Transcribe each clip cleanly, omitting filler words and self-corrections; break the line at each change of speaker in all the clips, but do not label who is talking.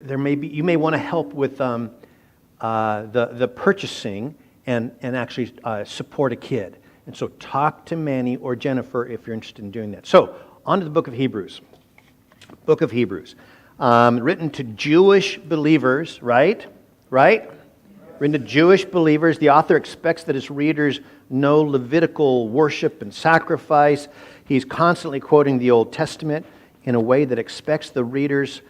you may want to help with the purchasing and actually support a kid. And so talk to Manny or Jennifer if you're interested in doing that. So, on to the book of Hebrews. Book of Hebrews. Written to Jewish believers, right? Right? Written to Jewish believers. The author expects that his readers know Levitical worship and sacrifice. He's constantly quoting the Old Testament in a way that expects the readers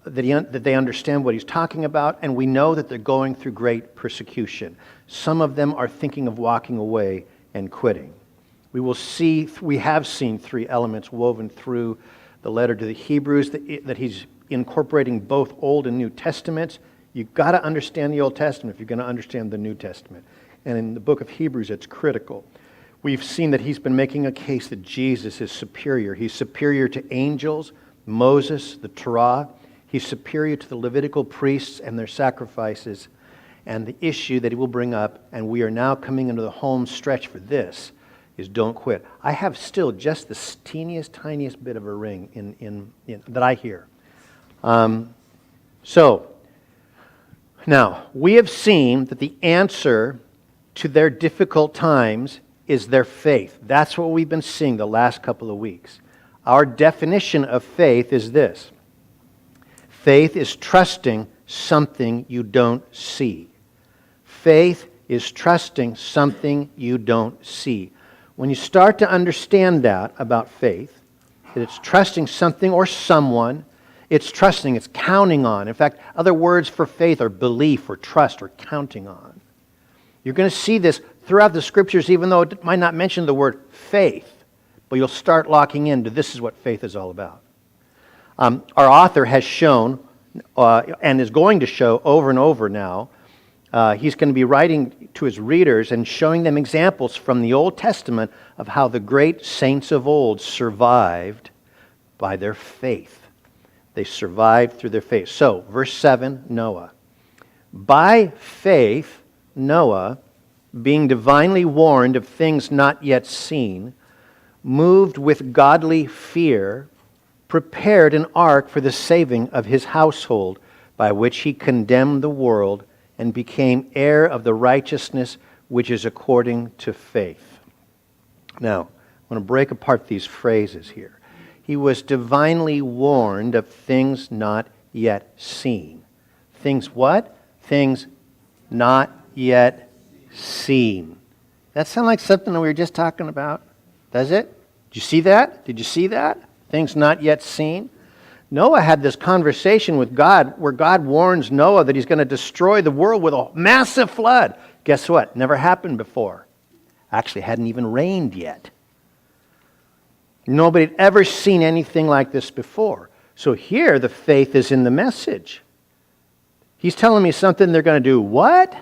that they understand what he's talking about, and we know that they're going through great persecution. Some of them are thinking of walking away and quitting. We have seen three elements woven through the letter to the Hebrews, that he's incorporating both Old and New Testaments. You've got to understand the Old Testament if you're going to understand the New Testament. And in the book of Hebrews, it's critical. We've seen that he's been making a case that Jesus is superior. He's superior to angels, Moses, the Torah. He's superior to the Levitical priests and their sacrifices. And the issue that he will bring up, and we are now coming into the home stretch for this, is don't quit. I have still just the teeniest, tiniest bit of a ring in that I hear. So, now, we have seen that the answer to their difficult times is their faith. That's what we've been seeing the last couple of weeks. Our definition of faith is this. Faith is trusting something you don't see. Faith is trusting something you don't see. When you start to understand that about faith, that it's trusting something or someone, it's trusting, it's counting on. In fact, other words for faith are belief or trust or counting on. You're going to see this throughout the Scriptures, even though it might not mention the word faith, but you'll start locking into this is what faith is all about. Our author has shown, and is going to show over and over now, he's going to be writing to his readers and showing them examples from the Old Testament of how the great saints of old survived by their faith. They survived through their faith. So, verse 7, Noah. By faith, Noah, being divinely warned of things not yet seen, moved with godly fear, prepared an ark for the saving of his household, by which he condemned the world and became heir of the righteousness which is according to faith. Now, I want to break apart these phrases here. He was divinely warned of things not yet seen. Things what? Things not yet seen. That sound like something that we were just talking about? Does it? Did you see that? Did you see that? Things not yet seen? Noah had this conversation with God where God warns Noah that he's going to destroy the world with a massive flood. Guess what? Never happened before. Actually, hadn't even rained yet. Nobody had ever seen anything like this before. So here, the faith is in the message. He's telling me something they're going to do. What?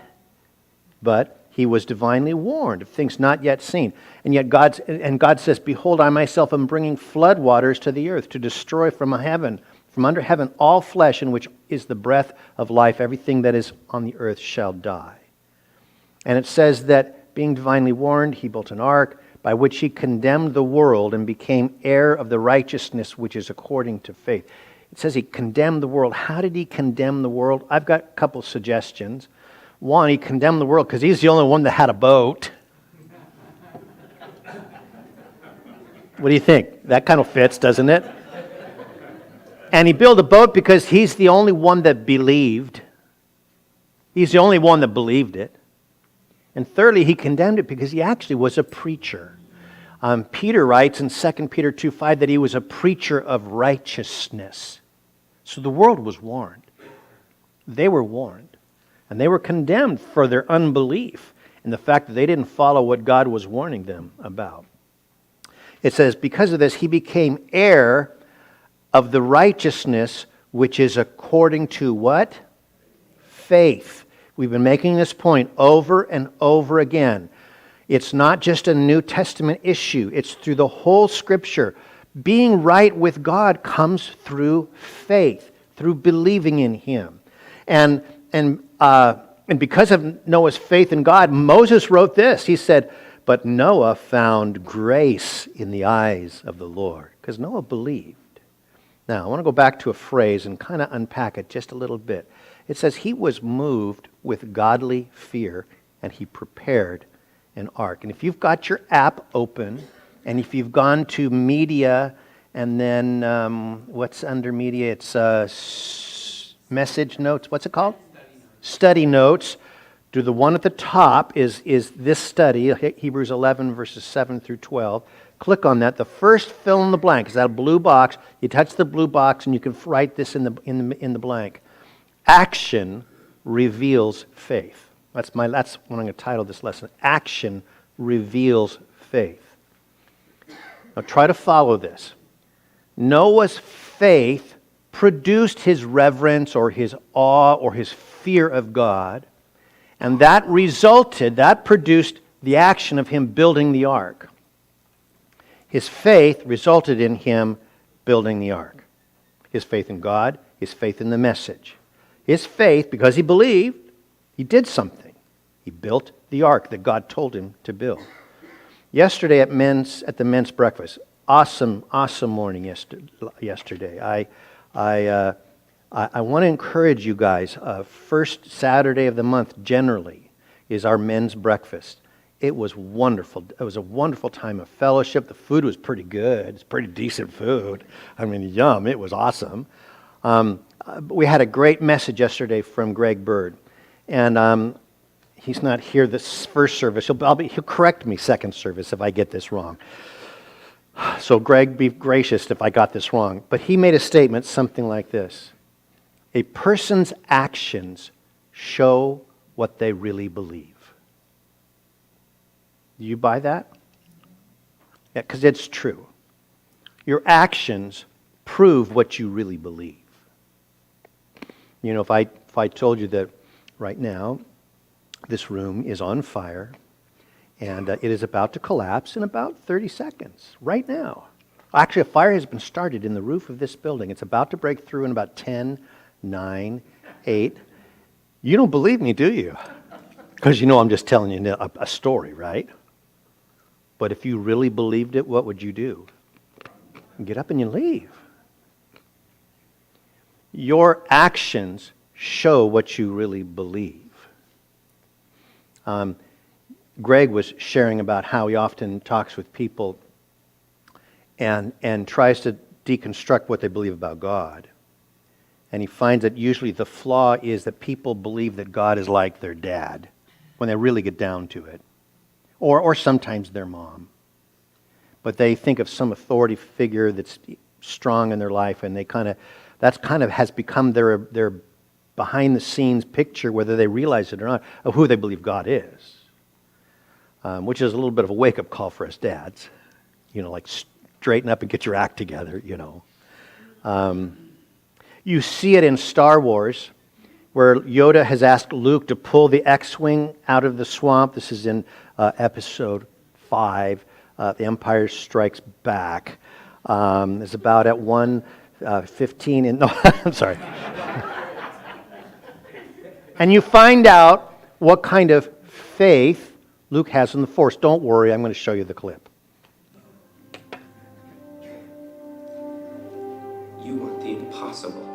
But he was divinely warned of things not yet seen. And yet God says, behold, I myself am bringing flood waters to the earth to destroy from under heaven, all flesh in which is the breath of life. Everything that is on the earth shall die. And it says that being divinely warned, he built an ark by which he condemned the world and became heir of the righteousness which is according to faith. It says he condemned the world. How did he condemn the world? I've got a couple suggestions. One, he condemned the world because he's the only one that had a boat. What do you think? That kind of fits, doesn't it? And he built a boat because he's the only one that believed. He's the only one that believed it. And thirdly, he condemned it because he actually was a preacher. Peter writes in 2 Peter 2:5 that he was a preacher of righteousness. So the world was warned. They were warned. And they were condemned for their unbelief and the fact that they didn't follow what God was warning them about. It says, because of this, he became heir of the righteousness which is according to what? Faith. We've been making this point over and over again. It's not just a New Testament issue. It's through the whole Scripture. Being right with God comes through faith, through believing in Him. And because of Noah's faith in God, Moses wrote this. He said, but Noah found grace in the eyes of the Lord. Because Noah believed. Now, I want to go back to a phrase and kind of unpack it just a little bit. It says, he was moved with godly fear, and he prepared an ark. And if you've got your app open, and if you've gone to media, and then what's under media? It's message notes. What's it called? Study notes. To the one at the top is this study, Hebrews 11, verses 7 through 12. Click on that. The first fill in the blank is that blue box. You touch the blue box, and you can write this in the blank. Action reveals faith. That's what I'm going to title this lesson. Action reveals faith. Now try to follow this. Noah's faith produced his reverence or his awe or his fear of God, and that produced the action of him building the ark. His faith resulted in him building the ark. His faith in God, his faith in the message. His faith, because he believed, he did something. He built the ark that God told him to build. Yesterday at the men's breakfast, awesome morning yesterday. I want to encourage you guys. First Saturday of the month generally is our men's breakfast. It was wonderful. It was a wonderful time of fellowship. The food was pretty good. It's pretty decent food. I mean, yum. It was awesome. We had a great message yesterday from Greg Bird, and he's not here this first service. He'll correct me second service if I get this wrong. So Greg, be gracious if I got this wrong. But he made a statement something like this. A person's actions show what they really believe. Do you buy that? Yeah, because it's true. Your actions prove what you really believe. You know, if I told you that right now this room is on fire and it is about to collapse in about 30 seconds, right now. Actually, a fire has been started in the roof of this building. It's about to break through in about 10, 9, 8. You don't believe me, do you? Because you know I'm just telling you a story, right? But if you really believed it, what would you do? Get up and you leave. Your actions show what you really believe. Greg was sharing about how he often talks with people and tries to deconstruct what they believe about God. And he finds that usually the flaw is that people believe that God is like their dad when they really get down to it. Or sometimes their mom. But they think of some authority figure that's strong in their life, and that has become their behind the scenes picture, whether they realize it or not, of who they believe God is. Which is a little bit of a wake-up call for us dads. You know, like straighten up and get your act together, you know. You see it in Star Wars, where Yoda has asked Luke to pull the X-Wing out of the swamp. This is in Episode 5, The Empire Strikes Back. It's about at 1:15 no, I'm sorry. And you find out what kind of faith Luke has in the Force. Don't worry, I'm going to show you the clip.
You want the impossible.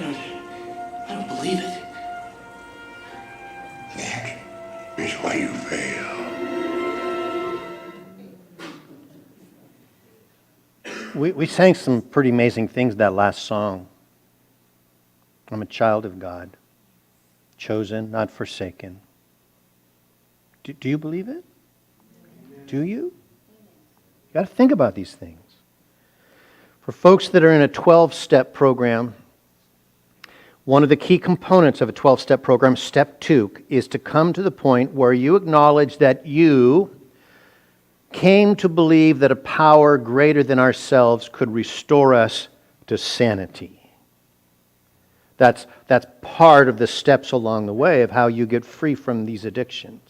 I don't believe it.
That is why you fail.
We sang some pretty amazing things that last song. I'm a child of God, chosen, not forsaken. Do you believe it? Do you? You got to think about these things. For folks that are in a 12-step program, one of the key components of a 12-step program, step 2, is to come to the point where you acknowledge that you came to believe that a power greater than ourselves could restore us to sanity. That's part of the steps along the way of how you get free from these addictions.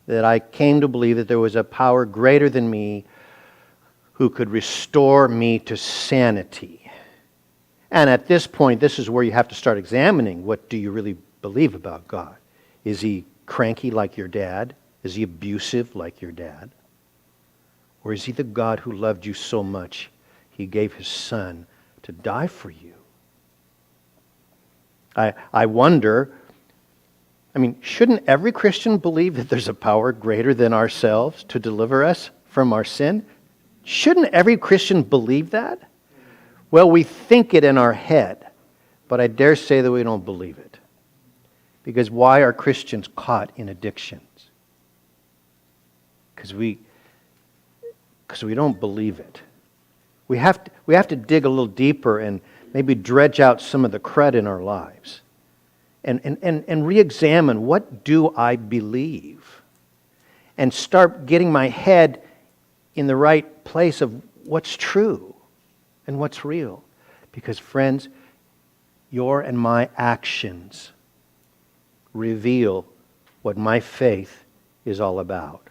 That I came to believe that there was a power greater than me who could restore me to sanity. And at this point, this is where you have to start examining, what do you really believe about God? Is he cranky like your dad? Is he abusive like your dad? Or is he the God who loved you so much he gave his son to die for you? I wonder, shouldn't every Christian believe that there's a power greater than ourselves to deliver us from our sin? Shouldn't every Christian believe that? Well, we think it in our head, but I dare say that we don't believe it. Because why are Christians caught in addictions? Because we don't believe it. We have to dig a little deeper and maybe dredge out some of the crud in our lives. And re-examine, what do I believe? And start getting my head in the right place of what's true and what's real. Because friends, your and my actions reveal what my faith is all about.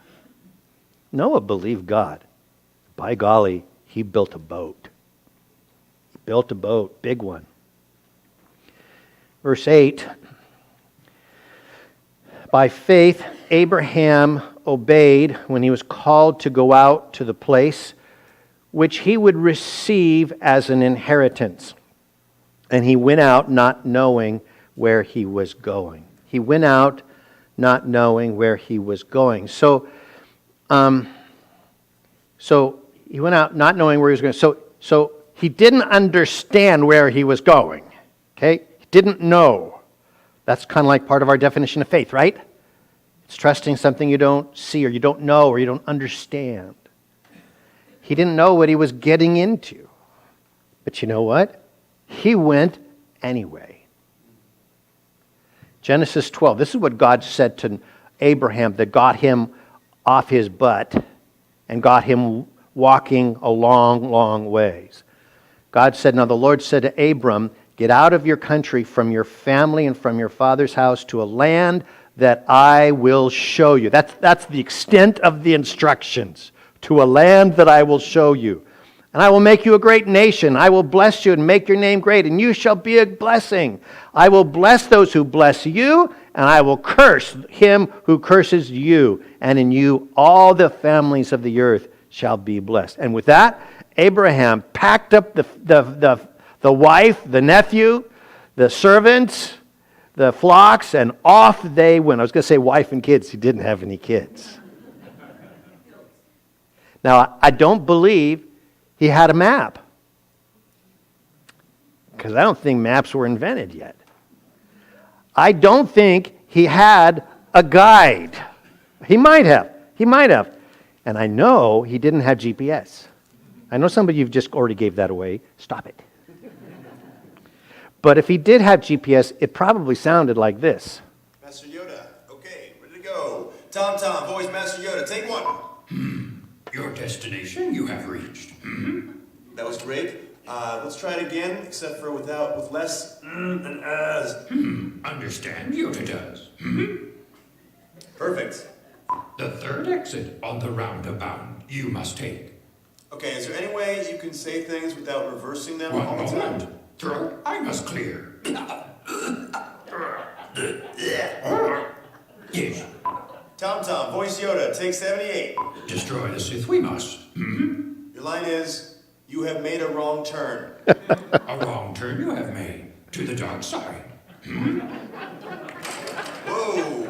Noah believed God. By golly, he built a boat. He built a boat, big one. Verse 8, by faith, Abraham obeyed when he was called to go out to the place which he would receive as an inheritance. And he went out not knowing where he was going. He went out not knowing where he was going. So he went out not knowing where he was going. So he didn't understand where he was going. Okay? He didn't know. That's kind of like part of our definition of faith, right? It's trusting something you don't see or you don't know or you don't understand. He didn't know what he was getting into. But you know what? He went anyway. Genesis 12. This is what God said to Abraham that got him off his butt and got him walking a long, long ways. God said, now the Lord said to Abram, get out of your country, from your family and from your father's house to a land that I will show you. That's the extent of the instructions. To a land that I will show you. And I will make you a great nation. I will bless you and make your name great, and you shall be a blessing. I will bless those who bless you, and I will curse him who curses you. And in you all the families of the earth shall be blessed. And with that, Abraham packed up the wife, the nephew, the servants, the flocks, and off they went. I was going to say wife and kids. He didn't have any kids. Now, I don't believe he had a map. Because I don't think maps were invented yet. I don't think he had a guide. He might have. And I know he didn't have GPS. I know some of you just already gave that away. Stop it. But if he did have GPS, it probably sounded like this.
Master Yoda, okay, ready to go. Tom, voice Master Yoda, take one.
Your destination you have reached.
That was great. Let's try it again, except for with less and as.
Understand, Yoda does.
Perfect.
The third exit on the roundabout you must take.
Okay, is there any way you can say things without reversing them all
One
the
moment.
time?
Throat, I must clear. Yes.
Tom, voice Yoda, take 78.
Destroy the Sith we must.
Your line is, you have made a wrong turn.
A wrong turn you have made to the dark side.
Whoa.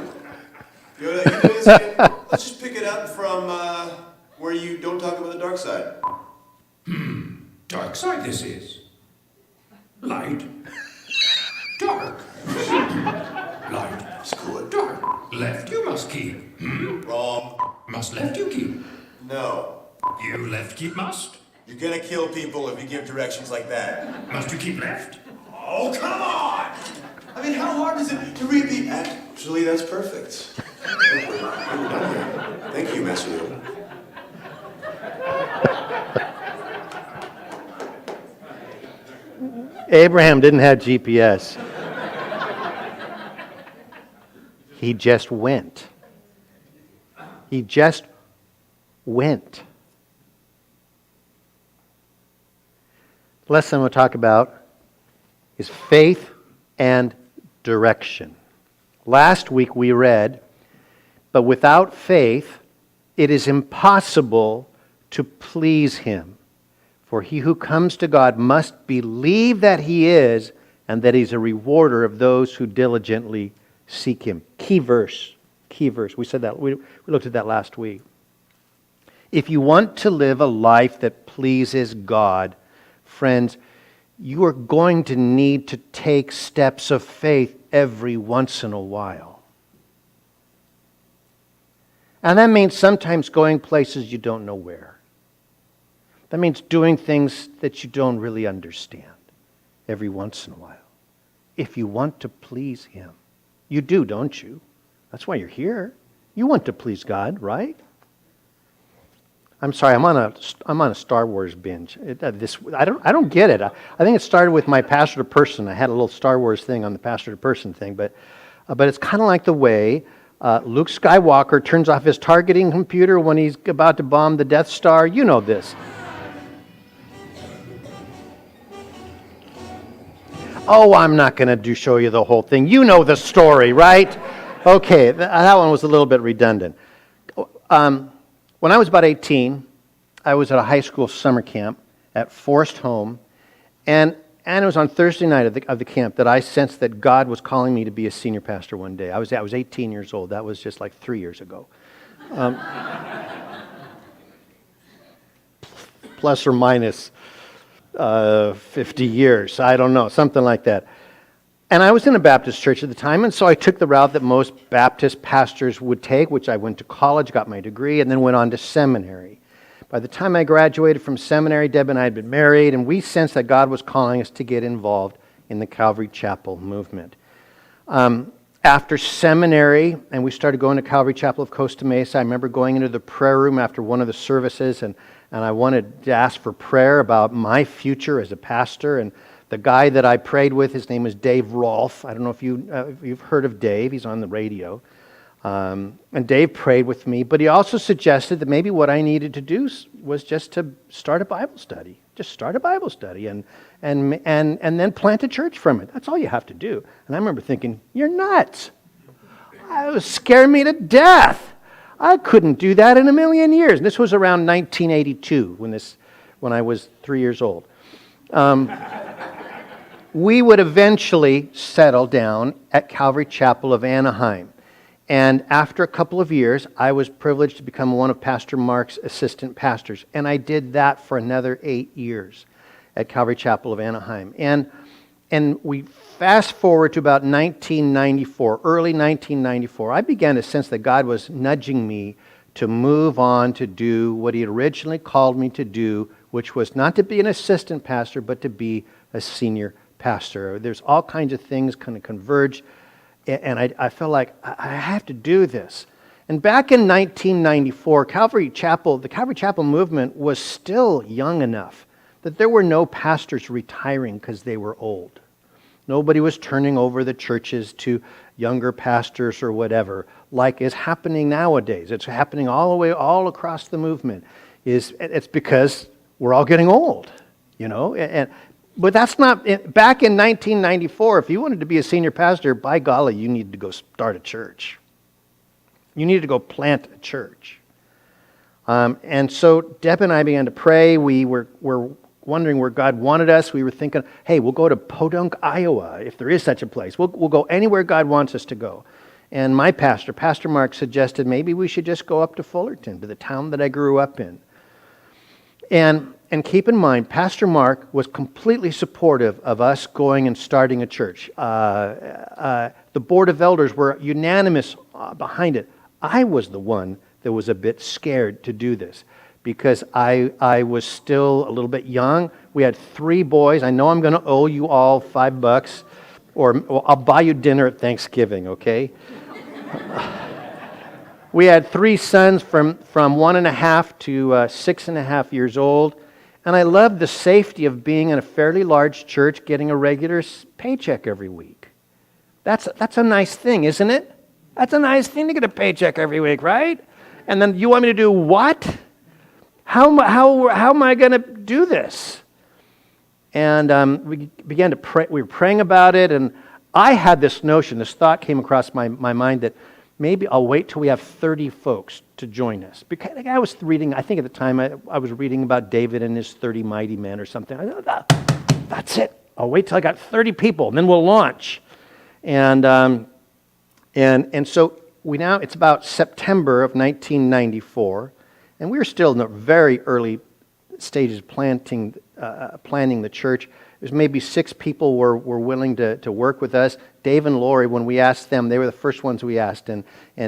Let's just pick it up from where you don't talk about the dark side.
Dark side this is. Light. Dark. Light.
It's good.
Dark. Left you must keep.
Wrong.
Must left you keep.
No.
You left keep must.
You're gonna kill people if you give directions like that.
Must you keep left?
Oh, come on! I mean, how hard is it to read the... Actually, that's perfect. Thank you, Master.
Abraham didn't have GPS. He just went. He just went. The lesson we'll talk about is faith and direction. Last week we read, but without faith it is impossible to please Him. For he who comes to God must believe that He is, and that He's a rewarder of those who diligently seek Him. Key verse. We said that. We looked at that last week. If you want to live a life that pleases God, friends, you are going to need to take steps of faith every once in a while. And that means sometimes going places you don't know where. That means doing things that you don't really understand every once in a while. If you want to please Him. You do, don't you? That's why you're here. You want to please God, right? I'm sorry, I'm on a Star Wars binge. I don't get it. I think it started with my Pastor to Person. I had a little Star Wars thing on the Pastor to Person thing, but it's kind of like the way Luke Skywalker turns off his targeting computer when he's about to bomb the Death Star. You know this. Oh, I'm not going to show you the whole thing. You know the story, right? Okay, that one was a little bit redundant. When I was about 18, I was at a high school summer camp at Forest Home, and it was on Thursday night of the camp that I sensed that God was calling me to be a senior pastor one day. I was 18 years old. That was just like 3 years ago. Plus or minus 50 years. I don't know, something like that. And I was in a Baptist church at the time, and so I took the route that most Baptist pastors would take, which I went to college, got my degree, and then went on to seminary. By the time I graduated from seminary, Deb and I had been married, and we sensed that God was calling us to get involved in the Calvary Chapel movement. After seminary, and we started going to Calvary Chapel of Costa Mesa, I remember going into the prayer room after one of the services, and I wanted to ask for prayer about my future as a pastor, and the guy that I prayed with, his name was Dave Rolfe. I don't know if you've heard of Dave. He's on the radio. And Dave prayed with me, but he also suggested that maybe what I needed to do was just to start a Bible study. Just start a Bible study and then plant a church from it. That's all you have to do. And I remember thinking, you're nuts. It was scaring me to death. I couldn't do that in a million years. And this was around 1982 when I was 3 years old. We would eventually settle down at Calvary Chapel of Anaheim. And after a couple of years, I was privileged to become one of Pastor Mark's assistant pastors. And I did that for another 8 years at Calvary Chapel of Anaheim. And we fast forward to about 1994, early 1994. I began to sense that God was nudging me to move on to do what He had originally called me to do, which was not to be an assistant pastor, but to be a senior pastor. There's all kinds of things kind of converge, and I felt like I have to do this. And back in 1994, the Calvary Chapel movement was still young enough that there were no pastors retiring because they were old. Nobody was turning over the churches to younger pastors or whatever, like is happening nowadays. It's happening all across the movement. It's because we're all getting old, you know. But that's not, back in 1994, if you wanted to be a senior pastor, by golly, you needed to go start a church. You needed to go plant a church. And so Deb and I began to pray. We were wondering where God wanted us. We were thinking, hey, we'll go to Podunk, Iowa, if there is such a place. We'll go anywhere God wants us to go. And my pastor, Pastor Mark, suggested maybe we should just go up to Fullerton, to the town that I grew up in. And keep in mind, Pastor Mark was completely supportive of us going and starting a church. The board of elders were unanimous behind it. I was the one that was a bit scared to do this because I was still a little bit young. We had 3 boys. I know I'm going to owe you all $5, or I'll buy you dinner at Thanksgiving, okay? We had 3 sons from 1.5 to 6.5 years old. And I loved the safety of being in a fairly large church, getting a regular paycheck every week. That's a nice thing, isn't it? That's a nice thing to get a paycheck every week, right? And then you want me to do what? How am I going to do this? And we began to pray. We were praying about it, and I had this notion, this thought came across my mind that maybe I'll wait till we have 30 folks to join us. Because I was reading, I think at the time, I was reading about David and his 30 mighty men or something. I thought, that's it. I'll wait till I got 30 people, and then we'll launch. And so it's about September of 1994, and we were still in the very early stages of planning the church. There's maybe 6 people were willing to work with us. Dave and Lori, when we asked them, they were the first ones we asked, and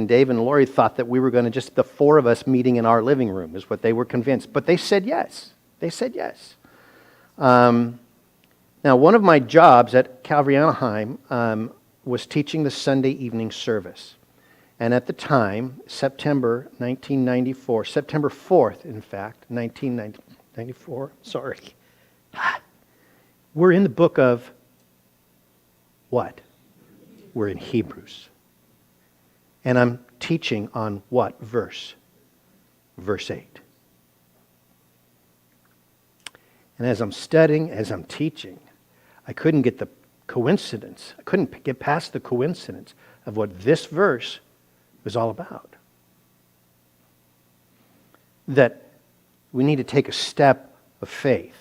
Dave and Lori thought that we were going to just, the 4 of us meeting in our living room is what they were convinced. But they said yes. They said yes. Now, one of my jobs at Calvary Anaheim was teaching the Sunday evening service. And at the time, September 1994, September 4th, in fact, 1994, sorry. We're in the book of what? We're in Hebrews. And I'm teaching on what verse? Verse 8. And as I'm studying, as I'm teaching, I couldn't get the coincidence. I couldn't get past the coincidence of what this verse was all about. That we need to take a step of faith.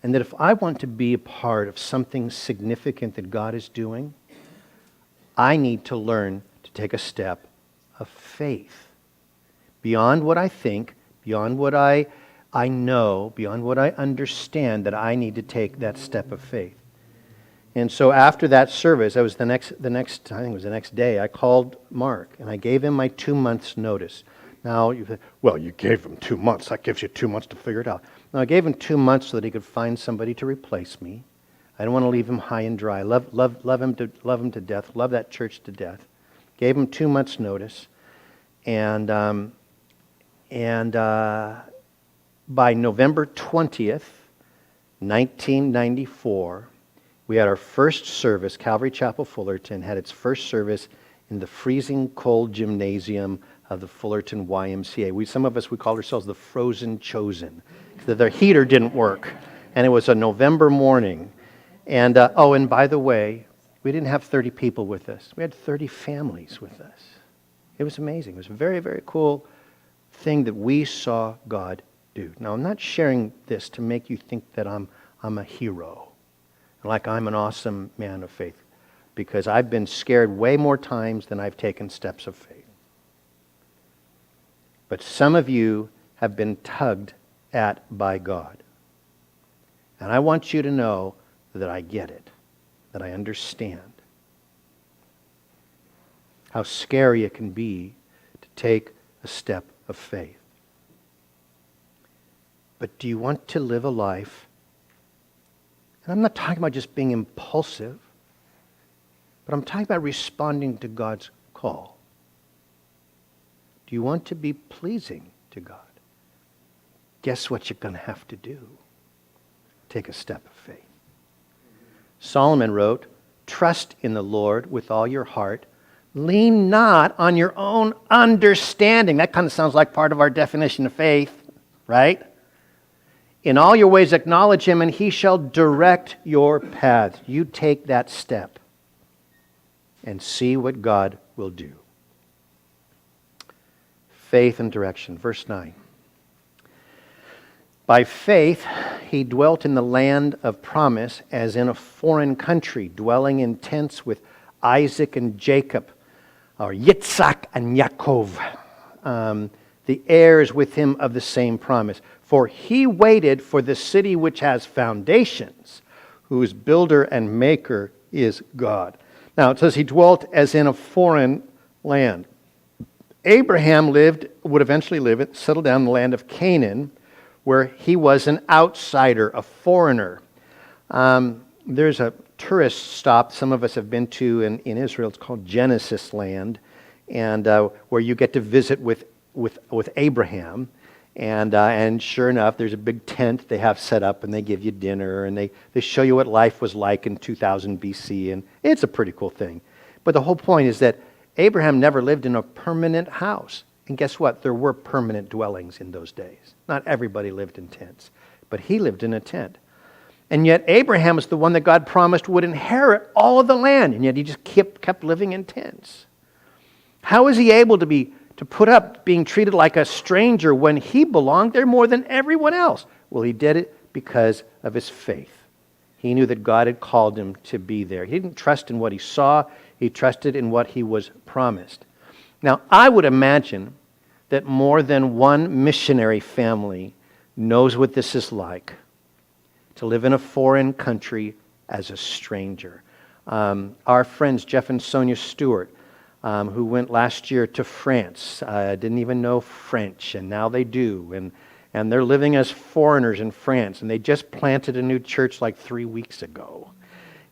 And that if I want to be a part of something significant that God is doing, I need to learn to take a step of faith. Beyond what I think, beyond what I know, beyond what I understand, that I need to take that step of faith. And so after that service, I was the next I think it was the next day, I called Mark and I gave him my 2 months notice. Now, you gave him 2 months. That gives you 2 months to figure it out. Now, I gave him 2 months so that he could find somebody to replace me. I didn't want to leave him high and dry. Love him to death. Love that church to death. Gave him 2 months notice, and by November 20th, 1994, we had our first service. Calvary Chapel Fullerton had its first service in the freezing cold gymnasium of the Fullerton YMCA. Some of us called ourselves the Frozen Chosen. The heater didn't work, and it was a November morning. And and by the way, we didn't have 30 people with us. We had 30 families with us. It was amazing. It was a very, very cool thing that we saw God do. Now, I'm not sharing this to make you think that I'm a hero, like I'm an awesome man of faith, because I've been scared way more times than I've taken steps of faith. But some of you have been tugged at by God. And I want you to know that I get it, that I understand how scary it can be to take a step of faith. But do you want to live a life, and I'm not talking about just being impulsive, but I'm talking about responding to God's call. Do you want to be pleasing to God? Guess what you're going to have to do? Take a step of faith. Solomon wrote, "Trust in the Lord with all your heart. Lean not on your own understanding." That kind of sounds like part of our definition of faith, right? "In all your ways acknowledge Him, and He shall direct your paths." You take that step and see what God will do. Faith and direction. Verse 9. By faith, he dwelt in the land of promise as in a foreign country, dwelling in tents with Isaac and Jacob, or Yitzhak and Yaakov, the heirs with him of the same promise. For he waited for the city which has foundations, whose builder and maker is God. Now it says he dwelt as in a foreign land. Abraham would eventually settle down in the land of Canaan, where he was an outsider, a foreigner. There's a tourist stop some of us have been to in Israel. It's called Genesis Land, and where you get to visit with Abraham. And sure enough, there's a big tent they have set up, and they give you dinner, and they show you what life was like in 2000 BC, and it's a pretty cool thing. But the whole point is that Abraham never lived in a permanent house. And guess what? There were permanent dwellings in those days. Not everybody lived in tents, but he lived in a tent. And yet Abraham is the one that God promised would inherit all of the land, and yet he just kept living in tents. How is he able to put up being treated like a stranger when he belonged there more than everyone else? Well, he did it because of his faith. He knew that God had called him to be there. He didn't trust in what he saw. He trusted in what he was promised. Now, I would imagine that more than one missionary family knows what this is like, to live in a foreign country as a stranger. Our friends Jeff and Sonia Stewart, who went last year to France, didn't even know French, and now they do. And they're living as foreigners in France, and they just planted a new church like 3 weeks ago.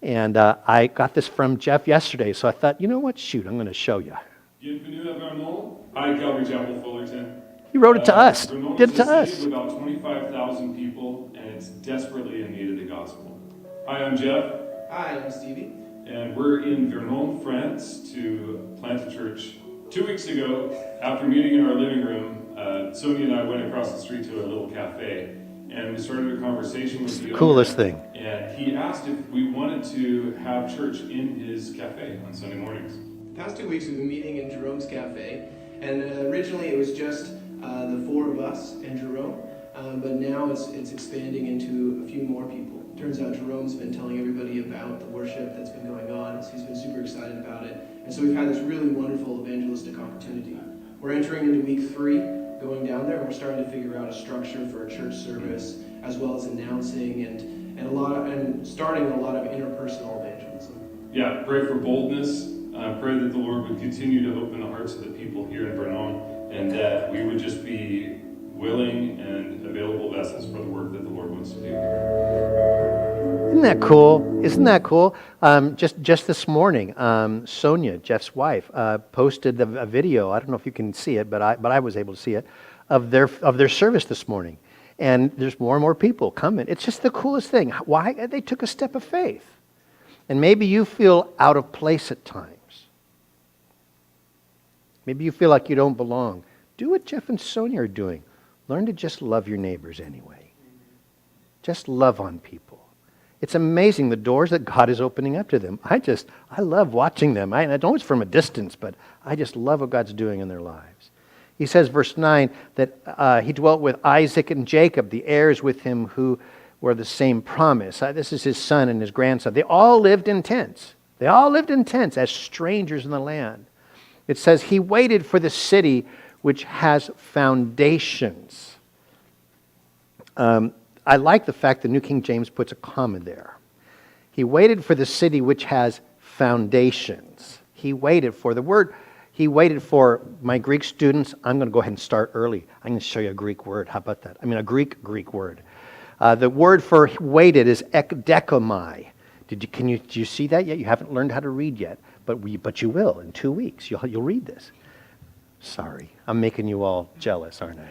And I got this from Jeff yesterday, so I thought, you know what? Shoot, I'm going to show you.
Bienvenue à Vernon. Hi, Calvary Chapel Fullerton.
He wrote it to us.
Vernon
Did it
is
to
a
us.
city of about 25,000 people, and it's desperately in need of the gospel. Hi, I'm Jeff,
Hi, I'm Stevie.
and we're in Vernon, France, to plant a church. 2 weeks ago, after meeting in our living room, Sonia and I went across the street to a little cafe, and we started a conversation with the owner.
Coolest thing.
And he asked if we wanted to have church in his cafe on Sunday mornings.
The past 2 weeks we've been meeting in Jerome's cafe, and originally it was just the four of us and Jerome, but now it's expanding into a few more people. Turns out Jerome's been telling everybody about the worship that's been going on. He's been super excited about it, and so we've had this really wonderful evangelistic opportunity. We're entering into week 3, going down there, and we're starting to figure out a structure for a church service, as well as announcing and starting a lot of interpersonal evangelism.
Yeah, pray for boldness. Pray that the Lord would continue to open the hearts of the people here in Vernon, and that we would just be willing and available vessels for the work that the Lord wants to do.
Isn't that cool? Isn't that cool? Just this morning, Sonia, Jeff's wife, posted a video. I don't know if you can see it, but I was able to see it, of their service this morning. And there's more and more people coming. It's just the coolest thing. Why? They took a step of faith. And maybe you feel out of place at times. Maybe you feel like you don't belong. Do what Jeff and Sonia are doing. Learn to just love your neighbors anyway. Just love on people. It's amazing the doors that God is opening up to them. I love watching them. I know it's from a distance, but I just love what God's doing in their lives. He says, verse 9, that he dwelt with Isaac and Jacob, the heirs with him who were the same promise. This is his son and his grandson. They all lived in tents. They all lived in tents as strangers in the land. It says he waited for the city which has foundations. I like the fact that New King James puts a comma there. He waited for the city which has foundations. He waited for the word. He waited for my Greek students. I'm going to go ahead and start early. I'm going to show you a Greek word. How about that? I mean, a Greek word. The word for waited is ekdekomai. Did you see that yet? You haven't learned how to read yet, but you will in 2 weeks. You'll read this. Sorry, I'm making you all jealous, aren't I?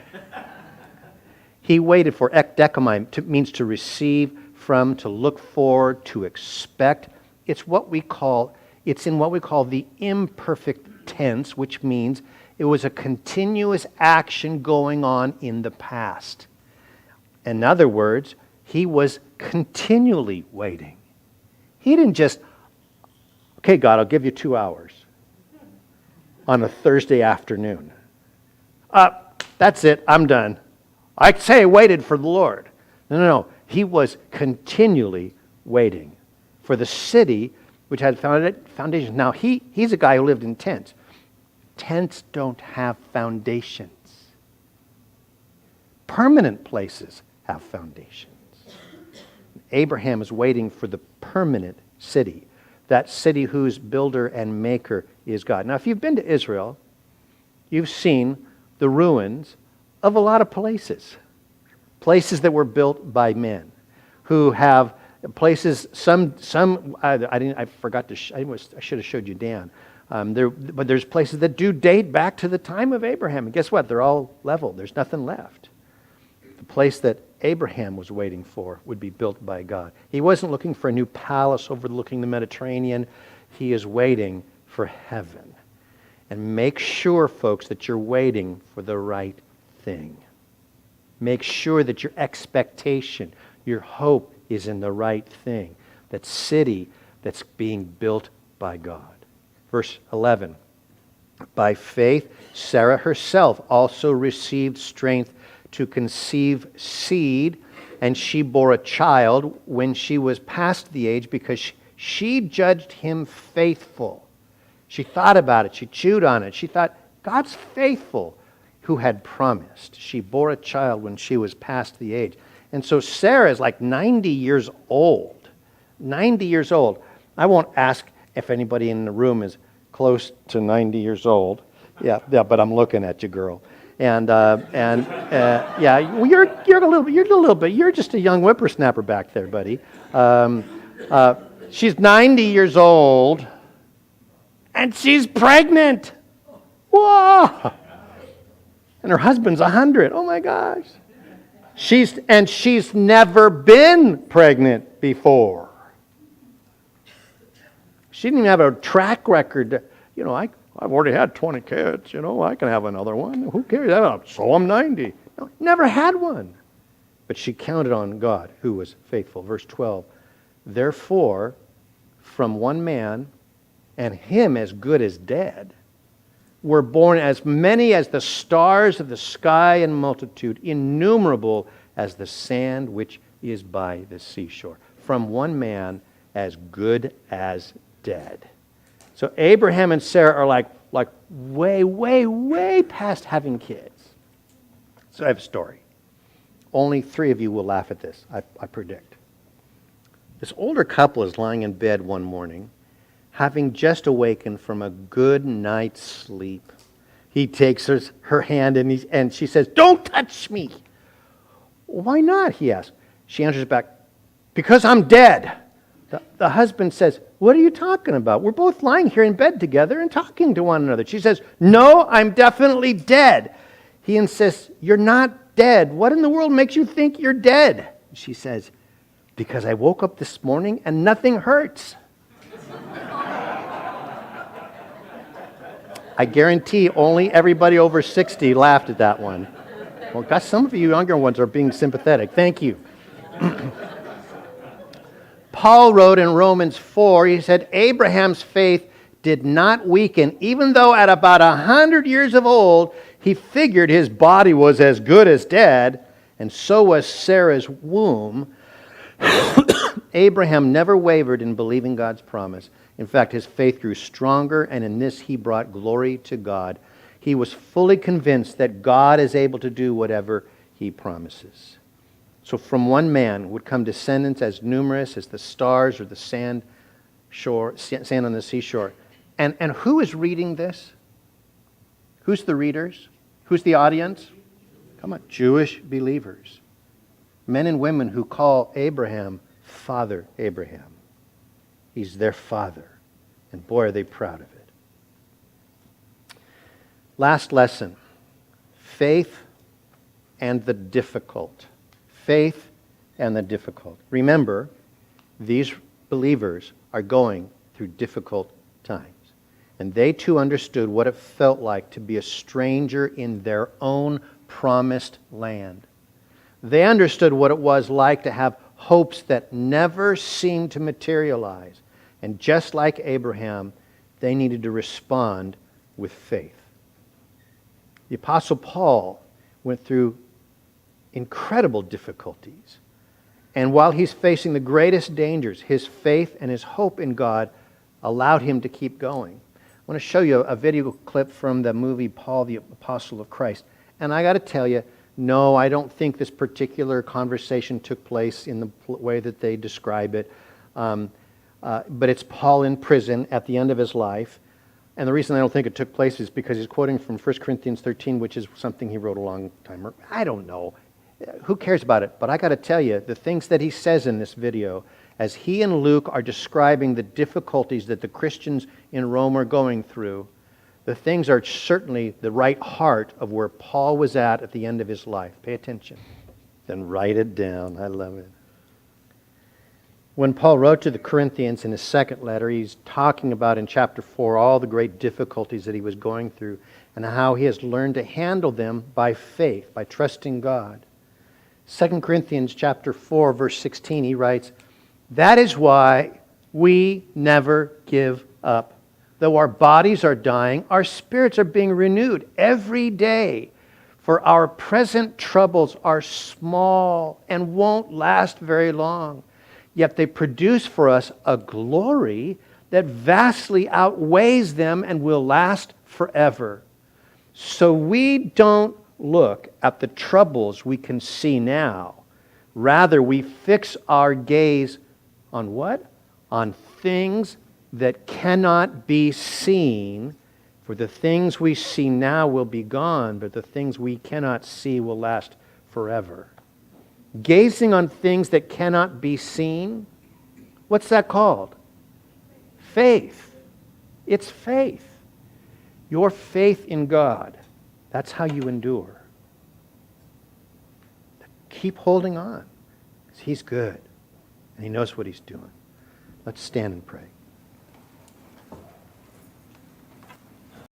He waited for ekdekomai. Means to receive from, to look for, to expect. It's in what we call the imperfect tense, which means it was a continuous action going on in the past. In other words, he was continually waiting. He didn't just, okay, God, I'll give you 2 hours on a Thursday afternoon. That's it, I'm done. I say waited for the Lord. No. He was continually waiting for the city which had foundations. Now, he's a guy who lived in tents. Tents don't have foundations. Permanent places have foundations. Abraham is waiting for the permanent city, that city whose builder and maker is God. Now, if you've been to Israel, you've seen the ruins of a lot of places that were built by men, who have places. I forgot to. I should have showed you Dan. But there's places that do date back to the time of Abraham, and guess what? They're all level. There's nothing left. The place that Abraham was waiting for would be built by God. He wasn't looking for a new palace overlooking the Mediterranean. He is waiting for heaven. And make sure, folks, that you're waiting for the right thing. Make sure that your expectation, your hope is in the right thing. That city that's being built by God. Verse 11. By faith, Sarah herself also received strength to conceive seed, and she bore a child when she was past the age, because she judged him faithful. She thought about it. She chewed on it. She thought, God's faithful who had promised. She bore a child when she was past the age. And so Sarah is like 90 years old. 90 years old. I won't ask if anybody in the room is close to 90 years old. Yeah, but I'm looking at you, girl. And yeah, well, you're a little bit. You're just a young whippersnapper back there, buddy. She's 90 years old, and she's pregnant. Whoa! And her husband's 100. Oh my gosh! She's never been pregnant before. She didn't even have a track record. I've already had 20 kids, I can have another one. Who cares? So I'm 90. No, never had one. But she counted on God, who was faithful. Verse 12. Therefore, from one man, and him as good as dead, were born as many as the stars of the sky in multitude, innumerable as the sand which is by the seashore. From one man as good as dead. So Abraham and Sarah are like way, way, way past having kids. So I have a story. Only 3 of you will laugh at this, I predict. This older couple is lying in bed one morning, having just awakened from a good night's sleep. He takes her hand and she says, "Don't touch me." "Why not?" he asks. She answers back, "Because I'm dead." The husband says, "What are you talking about? We're both lying here in bed together and talking to one another." She says, "No, I'm definitely dead." He insists, "You're not dead. What in the world makes you think you're dead?" She says, "Because I woke up this morning and nothing hurts." I guarantee only everybody over 60 laughed at that one. Well, gosh, some of you younger ones are being sympathetic. Thank you. Paul wrote in Romans 4, he said, Abraham's faith did not weaken, even though at about 100 years of old, he figured his body was as good as dead, and so was Sarah's womb. Abraham never wavered in believing God's promise. In fact, his faith grew stronger, and in this he brought glory to God. He was fully convinced that God is able to do whatever he promises. So from one man would come descendants as numerous as the stars or the sand on the seashore. And who is reading this? Who's the readers? Who's the audience? Come on, Jewish believers. Men and women who call Abraham Father Abraham. He's their father. And boy, are they proud of it. Last lesson. Faith and the difficult. Faith and the difficult. Remember, these believers are going through difficult times. And they too understood what it felt like to be a stranger in their own promised land. They understood what it was like to have hopes that never seemed to materialize. And just like Abraham, they needed to respond with faith. The Apostle Paul went through incredible difficulties. And while he's facing the greatest dangers, his faith and his hope in God allowed him to keep going. I want to show you a video clip from the movie Paul the Apostle of Christ. And I got to tell you, no, I don't think this particular conversation took place in the way that they describe it. But it's Paul in prison at the end of his life. And the reason I don't think it took place is because he's quoting from 1 Corinthians 13, which is something he wrote a long time. I don't know. Who cares about it? But I got to tell you, the things that he says in this video, as he and Luke are describing the difficulties that the Christians in Rome are going through, the things are certainly the right heart of where Paul was at the end of his life. Pay attention. Then write it down. I love it. When Paul wrote to the Corinthians in his second letter, he's talking about in chapter 4 all the great difficulties that he was going through and how he has learned to handle them by faith, by trusting God. 2 Corinthians chapter 4, verse 16, he writes, "That is why we never give up. Though our bodies are dying, our spirits are being renewed every day. For our present troubles are small and won't last very long. Yet they produce for us a glory that vastly outweighs them and will last forever. So we don't look at the troubles we can see now. Rather, we fix our gaze on what? On things that cannot be seen. For the things we see now will be gone, but the things we cannot see will last forever." Gazing on things that cannot be seen, what's that called? Faith. It's faith. Your faith in God. That's how you endure. Keep holding on. He's good, and he knows what he's doing. Let's stand and pray.